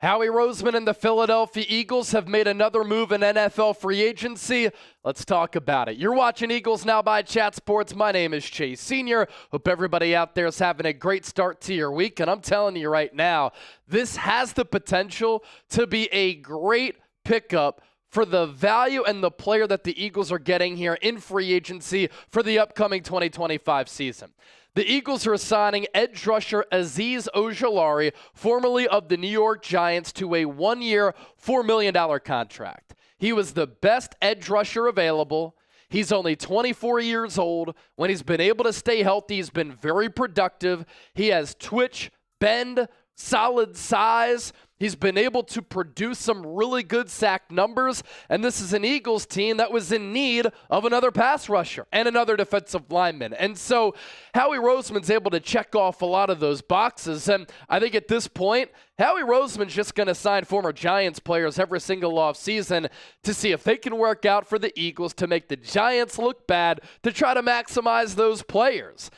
Howie Roseman and the Philadelphia Eagles have made another move in NFL free agency. Let's talk about it. You're watching Eagles Now by Chat Sports. My name is Chase Sr. Hope everybody out there is having a great start to your week. And I'm telling you right now, this has the potential to be a great pickup for the value and the player that the Eagles are getting here in free agency for the upcoming 2025 season. The Eagles are signing edge rusher Azeez Ojulari, formerly of the New York Giants, to a one-year, $4 million contract. He was the best edge rusher available. He's only 24 years old. When he's been able to stay healthy, he's been very productive. He has twitch, bend, solid size. He's been able to produce some really good sack numbers, and this is an Eagles team that was in need of another pass rusher and another defensive lineman. And so Howie Roseman's able to check off a lot of those boxes, and I think at this point, Howie Roseman's just going to sign former Giants players every single offseason to see if they can work out for the Eagles to make the Giants look bad, to try to maximize those players.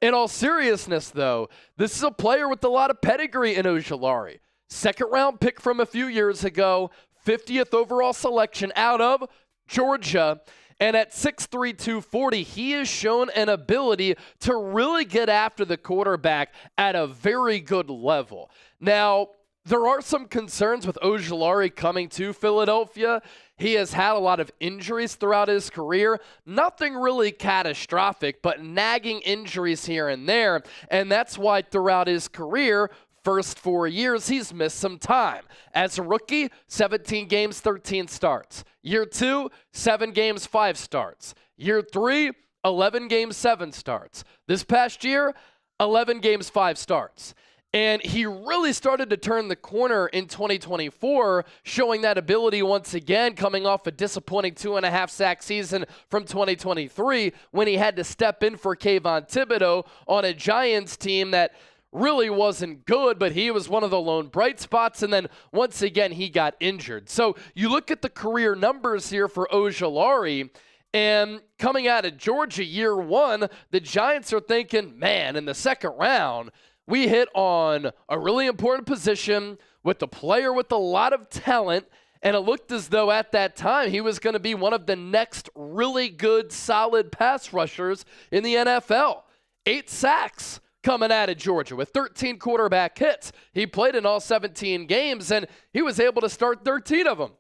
In all seriousness, though, this is a player with a lot of pedigree in Ojulari. Second-round pick from a few years ago, 50th overall selection out of Georgia, and at 6'3", 240, he has shown an ability to really get after the quarterback at a very good level. Now, there are some concerns with Ojulari coming to Philadelphia. He has had a lot of injuries throughout his career. Nothing really catastrophic, but nagging injuries here and there, and that's why throughout his career, first 4 years, he's missed some time. As a rookie, 17 games, 13 starts. Year 2, 7 games, 5 starts. Year 3, 11 games, 7 starts. This past year, 11 games, 5 starts. And he really started to turn the corner in 2024, showing that ability once again, coming off a disappointing 2.5 sack season from 2023 when he had to step in for Kayvon Thibodeau on a Giants team that really wasn't good, but he was one of the lone bright spots, and then once again he got injured. So you look at the career numbers here for Ojulari, and coming out of Georgia year 1, the Giants are thinking, man, in the second round, we hit on a really important position with a player with a lot of talent, and it looked as though at that time he was going to be one of the next really good, solid pass rushers in the NFL. 8 sacks coming out of Georgia with 13 quarterback hits. He played in all 17 games, and he was able to start 13 of them.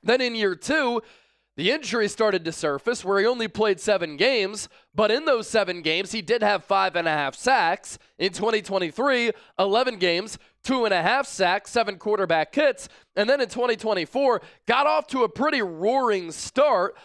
Then in year 2, the injury started to surface where he only played 7 games, but in those 7 games, he did have 5.5 sacks. In 2023, 11 games, 2.5 sacks, 7 quarterback hits, and then in 2024, got off to a pretty roaring start,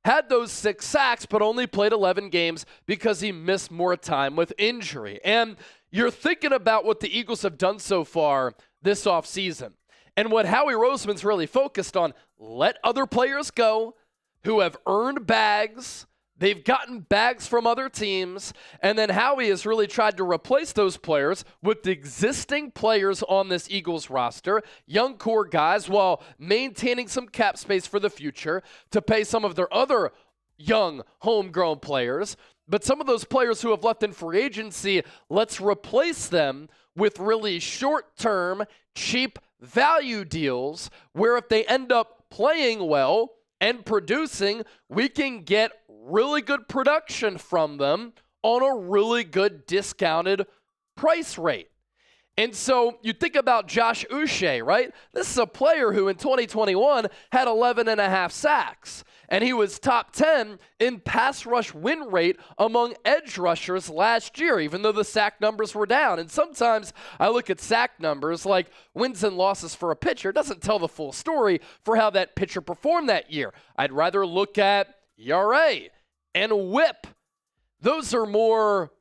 had those 6 sacks, but only played 11 games because he missed more time with injury. And you're thinking about what the Eagles have done so far this offseason. And what Howie Roseman's really focused on, let other players go who have earned bags. They've gotten bags from other teams. And then Howie has really tried to replace those players with the existing players on this Eagles roster, young core guys, while maintaining some cap space for the future to pay some of their other young homegrown players. But some of those players who have left in free agency, let's replace them with really short-term, cheap value deals where if they end up playing well and producing, we can get really good production from them on a really good discounted price rate. And so you think about Josh Uche, right? This is a player who in 2021 had 11.5 sacks, and he was top 10 in pass rush win rate among edge rushers last year, even though the sack numbers were down. And sometimes I look at sack numbers like wins and losses for a pitcher. It doesn't tell the full story for how that pitcher performed that year. I'd rather look at ERA and whip. Those are more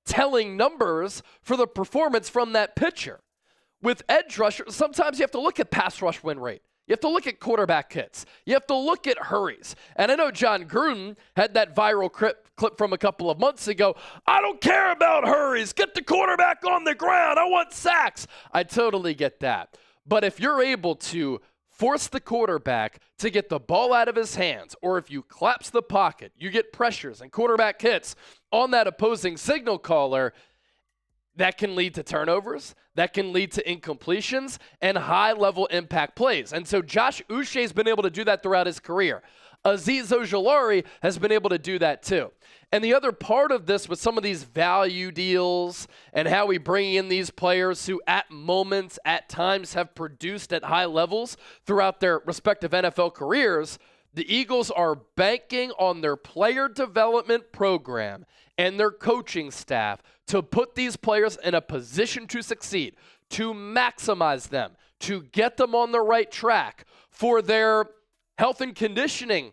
telling numbers for the performance from that pitcher. With edge rushers, sometimes you have to look at pass rush win rate. You have to look at quarterback hits. You have to look at hurries. And I know John Gruden had that viral clip from a couple of months ago. I don't care about hurries. Get the quarterback on the ground. I want sacks. I totally get that. But if you're able to force the quarterback to get the ball out of his hands, or if you collapse the pocket, you get pressures and quarterback hits on that opposing signal caller, that can lead to turnovers, that can lead to incompletions, and high-level impact plays. And so Josh Uche has been able to do that throughout his career. Azeez Ojulari has been able to do that too. And the other part of this with some of these value deals and how we bring in these players who at moments, at times have produced at high levels throughout their respective NFL careers, the Eagles are banking on their player development program and their coaching staff to put these players in a position to succeed, to maximize them, to get them on the right track for their health and conditioning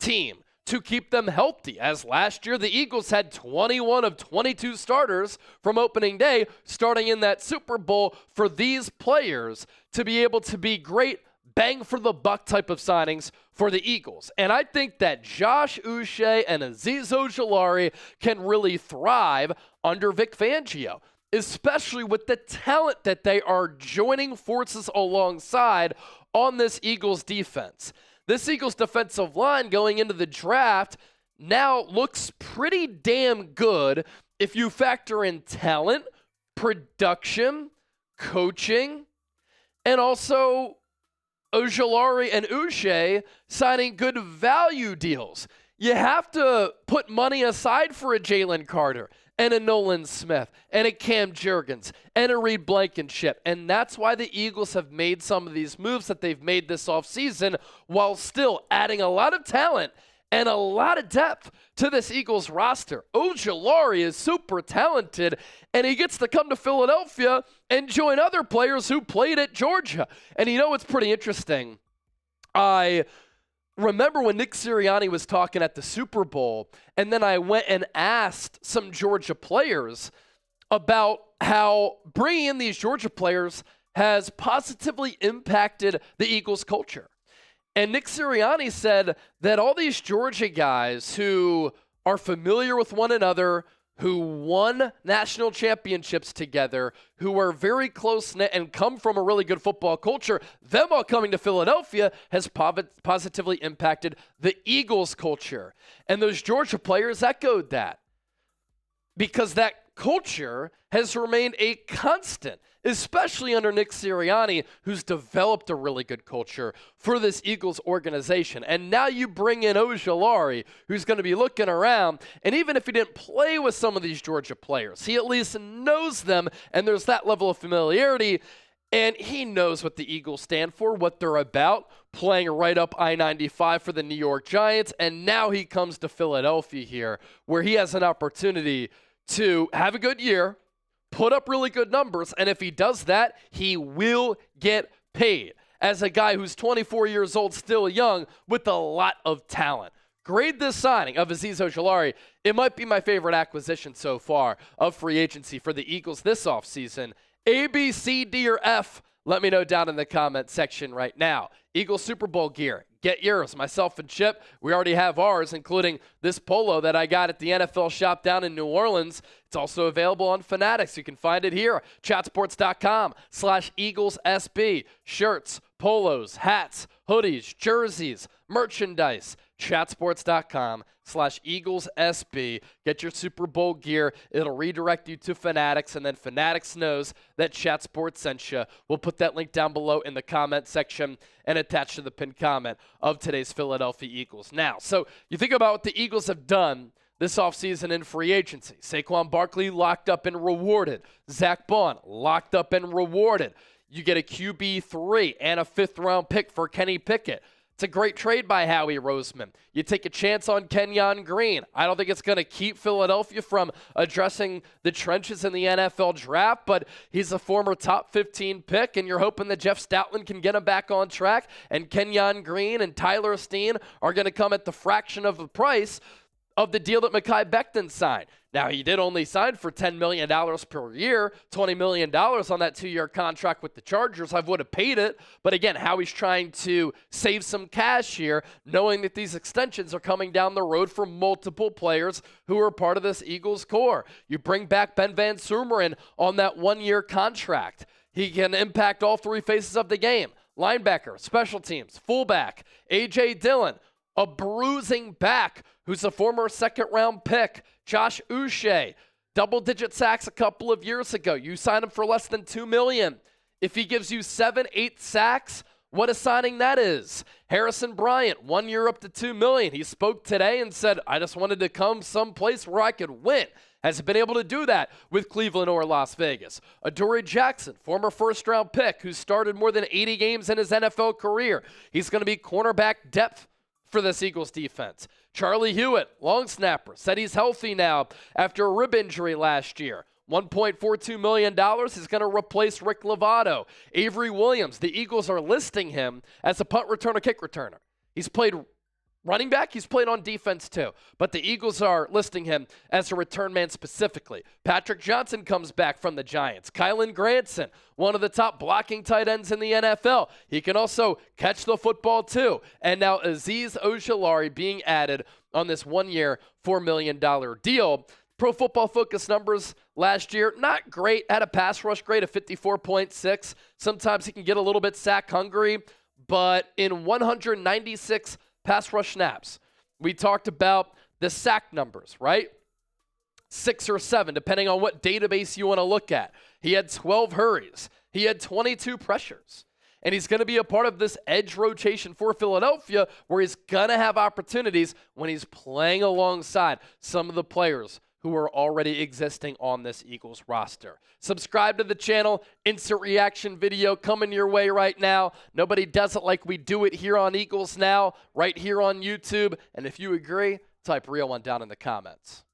team, to keep them healthy. As last year, the Eagles had 21 of 22 starters from opening day starting in that Super Bowl for these players to be able to be great bang for the buck type of signings for the Eagles. And I think that Josh Uche and Azeez Ojulari can really thrive under Vic Fangio, especially with the talent that they are joining forces alongside on this Eagles defense. This Eagles defensive line going into the draft now looks pretty damn good if you factor in talent, production, coaching, and also Ojulari and Uche signing good value deals. You have to put money aside for a Jalen Carter and a Nolan Smith and a Cam Jurgens and a Reed Blankenship. And that's why the Eagles have made some of these moves that they've made this offseason while still adding a lot of talent and a lot of depth to this Eagles roster. Ojulari is super talented, and he gets to come to Philadelphia and join other players who played at Georgia. And you know what's pretty interesting? I remember when Nick Sirianni was talking at the Super Bowl, and then I went and asked some Georgia players about how bringing in these Georgia players has positively impacted the Eagles culture. And Nick Sirianni said that all these Georgia guys who are familiar with one another, who won national championships together, who are very close-knit and come from a really good football culture, them all coming to Philadelphia has positively impacted the Eagles culture. And those Georgia players echoed that because that culture has remained a constant, especially under Nick Sirianni, who's developed a really good culture for this Eagles organization. And now you bring in Ojulari, who's going to be looking around, and even if he didn't play with some of these Georgia players, he at least knows them, and there's that level of familiarity, and he knows what the Eagles stand for, what they're about, playing right up I-95 for the New York Giants, and now he comes to Philadelphia here, where he has an opportunity to have a good year, put up really good numbers, and if he does that, he will get paid as a guy who's 24 years old, still young, with a lot of talent. Grade this signing of Azeez Ojulari. It might be my favorite acquisition so far of free agency for the Eagles this offseason. A, B, C, D, or F? Let me know down in the comment section right now. Eagles Super Bowl gear. Get yours. Myself and Chip, we already have ours, including this polo that I got at the NFL shop down in New Orleans. It's also available on Fanatics. You can find it here, chatsports.com/EaglesSB. Shirts, polos, hats, hoodies, jerseys, merchandise. chatsports.com/EaglesSB. Get your Super Bowl gear. It'll redirect you to Fanatics, and then Fanatics knows that Chat Sports sent you. We'll put that link down below in the comment section and attached to the pinned comment of today's Philadelphia Eagles. Now, so you think about what the Eagles have done this offseason in free agency. Saquon Barkley locked up and rewarded. Zack Baun locked up and rewarded. You get a QB3 and a fifth-round pick for Kenny Pickett. It's a great trade by Howie Roseman. You take a chance on Kenyon Green. I don't think it's going to keep Philadelphia from addressing the trenches in the NFL draft, but he's a former top 15 pick, and you're hoping that Jeff Stoutland can get him back on track, and Kenyon Green and Tyler Steen are going to come at the fraction of the price of the deal that Mekhi Becton signed. Now, he did only sign for $10 million per year, $20 million on that 2-year contract with the Chargers. I would have paid it. But again, Howie's trying to save some cash here, knowing that these extensions are coming down the road for multiple players who are part of this Eagles core. You bring back VanSumeren on that 1-year contract. He can impact all three phases of the game. Linebacker, special teams, fullback, A.J. Dillon, a bruising back who's a former second-round pick, Josh Uche, Double-digit sacks a couple of years ago. You signed him for less than $2 million. If he gives you 7, 8 sacks, what a signing that is. Harrison Bryant, 1 year up to $2 million. He spoke today and said, I just wanted to come someplace where I could win. Hasn't been able to do that with Cleveland or Las Vegas. Adoree Jackson, former first-round pick who started more than 80 games in his NFL career. He's going to be cornerback depth for this Eagles defense. Charley Hughlett, long snapper, said he's healthy now after a rib injury last year. $1.42 million is going to replace Rick Lovato. Avery Williams, the Eagles are listing him as a punt returner, kick returner. He's played running back, he's played on defense too, but the Eagles are listing him as a return man specifically. Patrick Johnson comes back from the Giants. Kylan Granson, one of the top blocking tight ends in the NFL. He can also catch the football too. And now Azeez Ojulari being added on this 1 year, $4 million deal. Pro Football Focus numbers last year, not great. Had a pass rush grade of 54.6. Sometimes he can get a little bit sack hungry, but in 196 pass rush snaps, we talked about the sack numbers, right? 6 or 7, depending on what database you want to look at. He had 12 hurries. He had 22 pressures. And he's going to be a part of this edge rotation for Philadelphia, where he's going to have opportunities when he's playing alongside some of the players who are already existing on this Eagles roster. Subscribe to the channel. Instant reaction video coming your way right now. Nobody does it like we do it here on Eagles Now, right here on YouTube. And if you agree, type real one down in the comments.